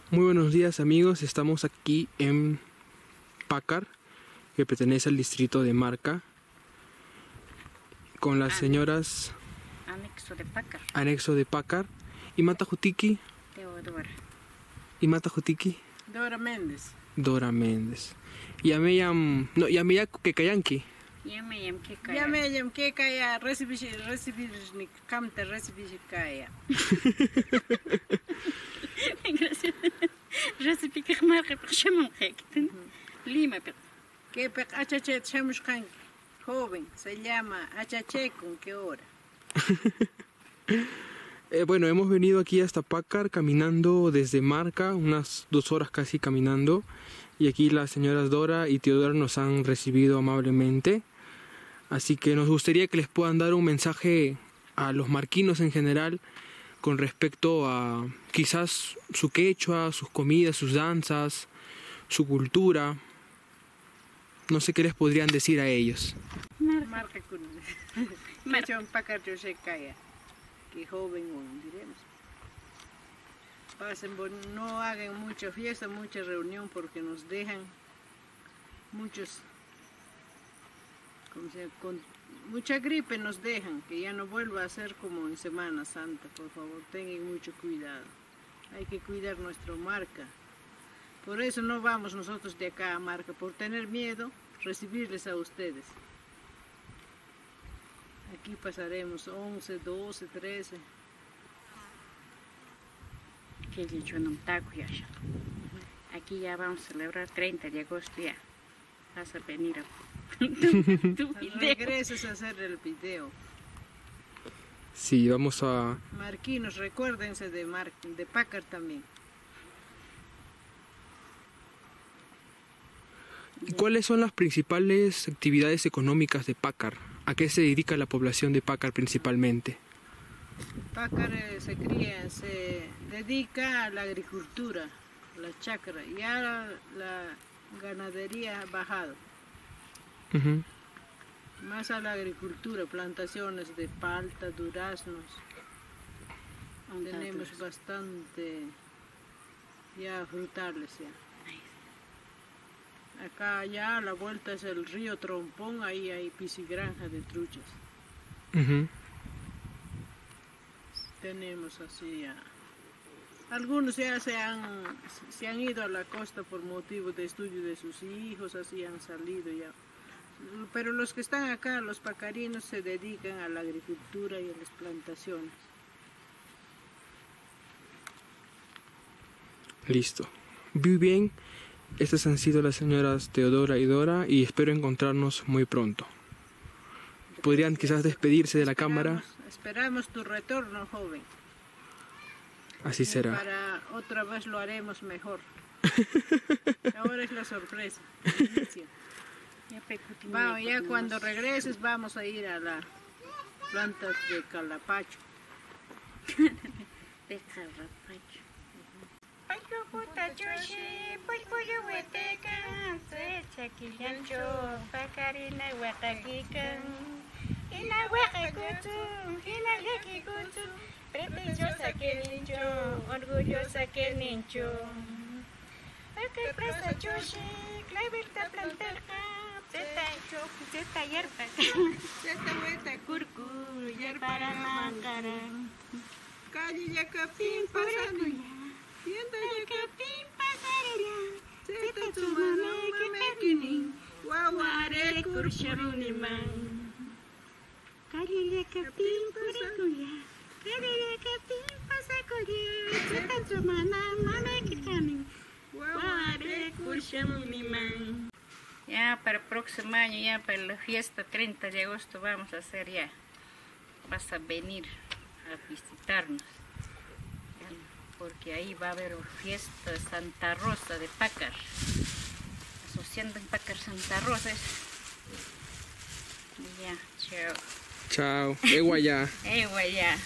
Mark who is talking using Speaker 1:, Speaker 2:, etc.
Speaker 1: Muy buenos días amigos, estamos aquí en Pacar, que pertenece al distrito de Marca, con las señoras
Speaker 2: Anexo de Pacar.
Speaker 1: y Matajutiki
Speaker 2: Teodora.
Speaker 1: y Matajutiki
Speaker 2: Dora Méndez.
Speaker 1: Dora Méndez. Yameyam Kekayanki.
Speaker 2: Yameyam Kekaya recibir ni kamte recibir kaya.
Speaker 3: Recibir que marque por chamam que Lima pero
Speaker 2: Que pe achache chamuskan joven se llama achache con qué hora.
Speaker 1: Bueno, hemos venido aquí hasta Pacar caminando desde Marca, unas 2 horas casi caminando, y aquí las señoras Dora y Teodora nos han recibido amablemente, así que nos gustaría que les puedan dar un mensaje a los marquinos en general con respecto a quizás su quechua, sus comidas, sus danzas, su cultura. No sé qué les podrían decir a ellos.
Speaker 2: Marca con Machón Pacar yo se kaya. Que joven diremos. Pasen, no hagan mucha fiesta, mucha reunión porque nos dejan muchos, con mucha gripe nos dejan, que ya no vuelva a ser como en Semana Santa, por favor, tengan mucho cuidado. Hay que cuidar nuestra Marca. Por eso no vamos nosotros de acá a Marca, por tener miedo recibirles a ustedes. Aquí pasaremos 11, 12, 13.
Speaker 3: Aquí ya vamos a celebrar 30 de agosto ya. Vas a venir a
Speaker 2: Regreses a hacer el video.
Speaker 1: Sí, vamos a...
Speaker 2: Marquinos, recuérdense de Pacar también.
Speaker 1: ¿Cuáles son las principales actividades económicas de Pacar? ¿A qué se dedica la población de Pacar principalmente?
Speaker 2: Pacar se dedica a la agricultura, la chacra, y a la ganadería ha bajado. Más a la agricultura, plantaciones de palta, duraznos. Tenemos bastante ya frutales ya. Acá ya a la vuelta es el río Trompón, ahí hay piscigranja de truchas. Tenemos así ya. Algunos ya se han ido a la costa por motivo de estudio de sus hijos, así han salido ya. Pero los que están acá, los pacarinos, se dedican a la agricultura y a las plantaciones.
Speaker 1: Listo. Muy bien. Estas han sido las señoras Teodora y Dora y espero encontrarnos muy pronto. ¿Podrían quizás despedirse de la cámara?
Speaker 2: Esperamos tu retorno, joven.
Speaker 1: Así será.
Speaker 2: Para otra vez lo haremos mejor. Ahora es la sorpresa. Vamos, ya cuando regreses vamos a ir a las plantas de calapacho.
Speaker 3: De calapacho.
Speaker 4: Ay, puta choshi, pues pollo hueteca, se chaquillancho, pacarina huacaquican, y la huacacutu, y la lequicutu, pretenciosa que nincho, orgullosa que nincho. Ok, presa choshi, clavirta planteja, zeta hierba,
Speaker 2: Zeta hueta curcur,
Speaker 4: para mancara,
Speaker 2: calle yacapín pasando ya.
Speaker 4: siento yacapín pasarela,
Speaker 2: Zeta tumana mamekini,
Speaker 4: guaguare kursharuniman. Calle yacapín puricuya, calle yacapín pasacuya, zeta tumana mamekini, guaguare kursharuniman.
Speaker 3: Ya para el próximo año, ya para la fiesta 30 de agosto vamos a hacer ya. Vas a venir a visitarnos. Porque ahí va a haber fiesta Santa Rosa de Pacar. Asociando en Pacar Santa Rosa. Ya, chao.
Speaker 1: Chao. Ewa ya.
Speaker 3: Ya.